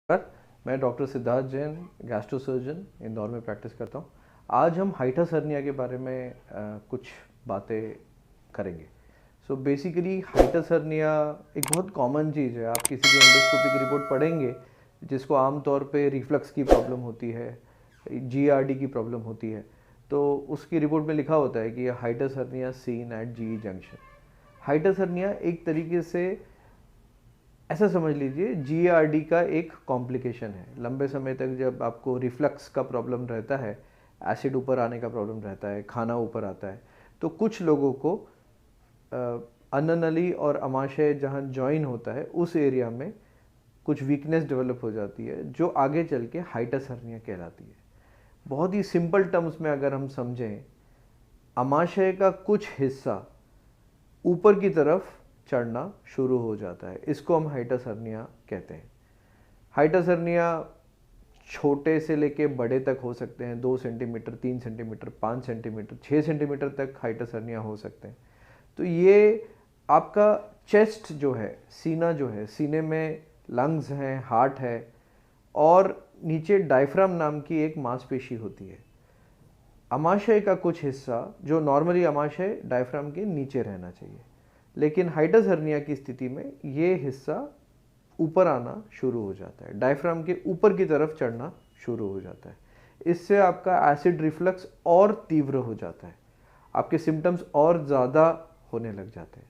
नमस्कार, मैं doctor Siddharth Jain, gastro surgeon Indore में प्रैक्टिस करता हूँ। आज हम हाइटस हर्निया के बारे में कुछ बातें करेंगे। सो बेसिकली हाइटस हर्निया एक बहुत कॉमन चीज़ है। आप किसी भी एंडोस्कोपी की रिपोर्ट पढ़ेंगे जिसको आमतौर पे रिफ्लक्स की प्रॉब्लम होती है, जीआरडी की प्रॉब्लम होती है, तो उसकी रिपोर्ट में लिखा होता है कि hiatus hernia seen at G junction. Hiatus hernia एक तरीके से ऐसा समझ लीजिए जीआरडी का एक कॉम्प्लिकेशन है। लंबे समय तक जब आपको रिफ्लक्स का प्रॉब्लम रहता है, एसिड ऊपर आने का प्रॉब्लम रहता है, खाना ऊपर आता है, तो कुछ लोगों को अन्ननली और अमाशय जहाँ जॉइन होता है उस एरिया में कुछ वीकनेस डेवलप हो जाती है जो आगे चल के हाइटस हर्निया कहलाती है। बहुत ही सिंपल टर्म्स में अगर हम समझें, अमाशय का कुछ हिस्सा ऊपर की तरफ चढ़ना शुरू हो जाता है, इसको हम हाइटस हर्निया कहते हैं। हाइटस हर्निया छोटे से लेके बड़े तक हो सकते हैं, 2 सेंटीमीटर, 3 सेंटीमीटर, 5 सेंटीमीटर, 6 सेंटीमीटर तक हाइटस हर्निया हो सकते हैं। तो ये आपका चेस्ट जो है, सीना जो है, सीने में लंग्स हैं, हार्ट है और नीचे डायफ्राम नाम की एक मांसपेशी होती है। अमाशय का कुछ हिस्सा जो नॉर्मली अमाशय डायफ्राम के नीचे रहना चाहिए, लेकिन हाइटस हर्निया की स्थिति में ये हिस्सा ऊपर आना शुरू हो जाता है, डायफ्राम के ऊपर की तरफ चढ़ना शुरू हो जाता है। इससे आपका एसिड रिफ्लक्स और तीव्र हो जाता है, आपके सिम्टम्स और ज़्यादा होने लग जाते हैं।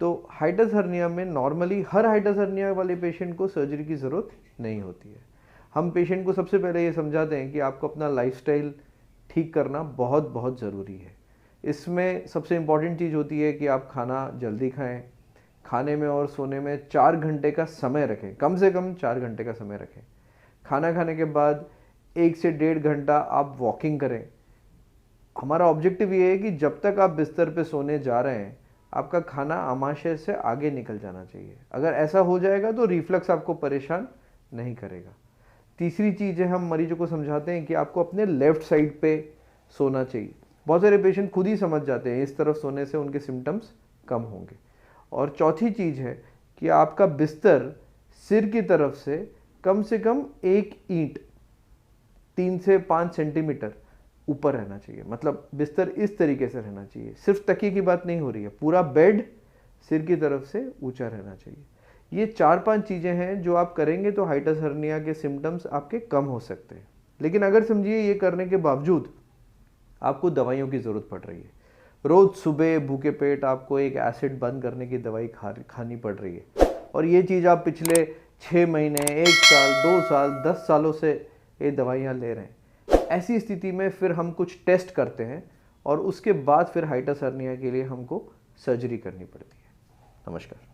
तो हाइटस हर्निया में नॉर्मली हर हाइटस हर्निया वाले पेशेंट को सर्जरी की ज़रूरत नहीं होती है। हम पेशेंट को सबसे पहले ये समझाते हैं कि आपको अपना लाइफस्टाइल ठीक करना बहुत बहुत ज़रूरी है। इसमें सबसे इम्पॉर्टेंट चीज़ होती है कि आप खाना जल्दी खाएं, खाने में और सोने में 4 घंटे का समय रखें, कम से कम 4 घंटे का समय रखें। खाना खाने के बाद 1 से 1.5 घंटा आप वॉकिंग करें। हमारा ऑब्जेक्टिव ये है कि जब तक आप बिस्तर पे सोने जा रहे हैं, आपका खाना आमाशय से आगे निकल जाना चाहिए। अगर ऐसा हो जाएगा तो रिफ्लक्स आपको परेशान नहीं करेगा। तीसरी चीज़ है, हम मरीजों को समझाते हैं कि आपको अपने लेफ्ट साइड पे सोना चाहिए। बहुत सारे पेशेंट खुद ही समझ जाते हैं इस तरफ सोने से उनके सिम्टम्स कम होंगे। और चौथी चीज़ है कि आपका बिस्तर सिर की तरफ से कम 1 ईंट 3 से 5 सेंटीमीटर ऊपर रहना चाहिए। मतलब बिस्तर इस तरीके से रहना चाहिए, सिर्फ तकिए की बात नहीं हो रही है, पूरा बेड सिर की तरफ से ऊंचा रहना चाहिए। ये 4-5 चीज़ें हैं जो आप करेंगे तो हाइटस हर्निया के सिम्टम्स आपके कम हो सकते हैं। लेकिन अगर समझिए ये करने के बावजूद आपको दवाइयों की ज़रूरत पड़ रही है, रोज़ सुबह भूखे पेट आपको एक एसिड बंद करने की दवाई खानी पड़ रही है, और ये चीज़ आप पिछले 6 महीने, 1 साल, 2 साल, 10 सालों से ये दवाइयाँ ले रहे हैं, ऐसी स्थिति में फिर हम कुछ टेस्ट करते हैं और उसके बाद फिर हाइटस हर्निया के लिए हमको सर्जरी करनी पड़ती है। नमस्कार।